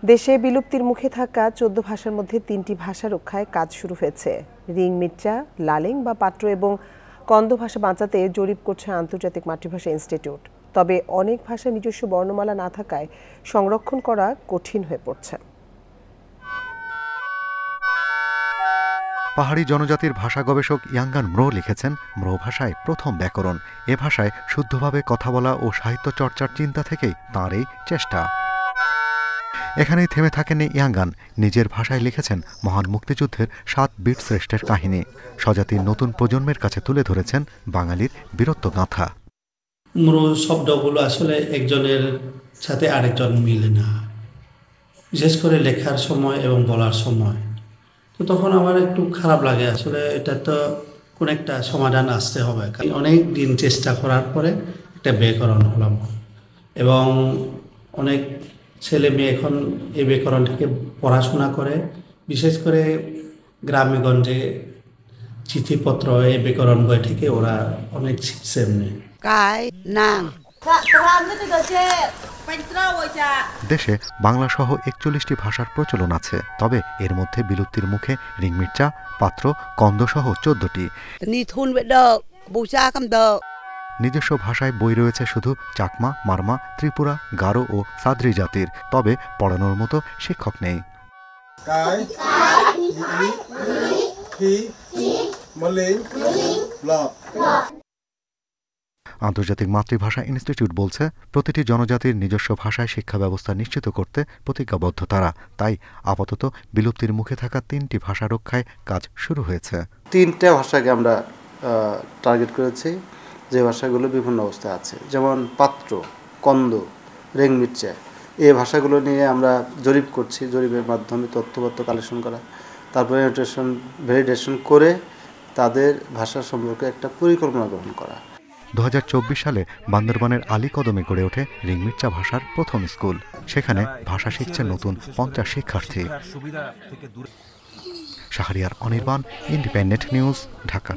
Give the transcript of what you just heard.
দেশে বিলুপ্তির মুখে থাকা ১৪ ভাষার মধ্যে ৩টি ভাষা রক্ষায় কাজ শুরু হয়েছে। রিং মির্চা, লালিং বা পাত্র এবং কন্দ ভাষা বাঁচাতে জরিপ করছে আন্তর্জাতিক মাতৃভাষা ইনস্টিটিউট। তবে অনেক ভাষার নিজস্ব বর্ণমালা না থাকায় সংরক্ষণ করা কঠিন হয়ে পড়ছে। পাহাড়ি জনজাতির ভাষা গবেষক ইয়াঙ্গান ম্রো লিখেছেন, ম্রো ভাষায় প্রথম ব্যাকরণ। এ ভাষায় শুদ্ধভাবে কথা বলা ও সাহিত্য চর্চার চিন্তা থেকেই তাঁর এই চেষ্টা। এখানেই থেমে থাকেননি ইয়াঙ্গান, নিজের ভাষায় লিখেছেন মহান মুক্তিযুদ্ধের ৭ বীর শ্রেষ্ঠের কাহিনী। স্বজাতির নতুন প্রজন্মের কাছে তুলে ধরেছেন বাঙালির বীরত্ব গাথা। ম্রো শব্দগুলো আসলে একজনের সাথে আরেকজন মিলে না, বিশেষ করে লেখার সময় এবং বলার সময়। তো তখন আমার একটু খারাপ লাগে, আসলে এটা তো কোন একটা সমাধান আসতে হবে। অনেক দিন চেষ্টা করার পরে একটা ব্যাকরণ হলাম এবং অনেক ছেলে মেয়ে এখন এই ব্যাকরণটাকে পড়াশোনা করে, বিশেষ করে গ্রামেগঞ্জে চিঠিপত্র এই ব্যাকরণ বই থেকে ওরা অনেক শিখছে এমনি। দেশে বাংলা সহ ৪১টি ভাষার প্রচলন আছে, তবে এর মধ্যে বিলুপ্তির মুখে রিং মির্চা, পাত্র, কন্দ সহ ১৪টি। নিজস্ব ভাষায় বই রয়েছে শুধু চাকমা, মারমা, ত্রিপুরা, গারো ও সাদ্রি জাতির, তবে পড়ানোর মতো শিক্ষক নেই। আন্তর্জাতিক মাতৃভাষা ইনস্টিটিউট বলছে, প্রতিটি জনজাতির নিজস্ব ভাষায় শিক্ষা ব্যবস্থা নিশ্চিত করতে প্রতিজ্ঞাবদ্ধ তারা। তাই আপাতত বিলুপ্তির মুখে থাকা ৩টি ভাষা রক্ষায় কাজ শুরু হয়েছে। ৩টে ভাষাকে আমরা টার্গেট করেছি, যে ভাষাগুলো বিভিন্ন অবস্থায় আছে, যেমন পাত্র, কন্দ, রিং মির্চা। এই ভাষাগুলো নিয়ে আমরা জরিপ করছি। জরিপের মাধ্যমে তথ্যপত্র কালেকশন করা, তারপরে ভ্যালিডেশন করে তাদের ভাষা সম্পর্কে একটা পরিকল্পনা গ্রহণ করা। ২০২৪ সালে বান্দরবানের আলীকদমে গড়ে ওঠে রিং মির্চা ভাষার প্রথম স্কুল। সেখানে ভাষা শিখছে নতুন ৫০ শিক্ষার্থী। Shahriar Anirban, independent news, Dhaka.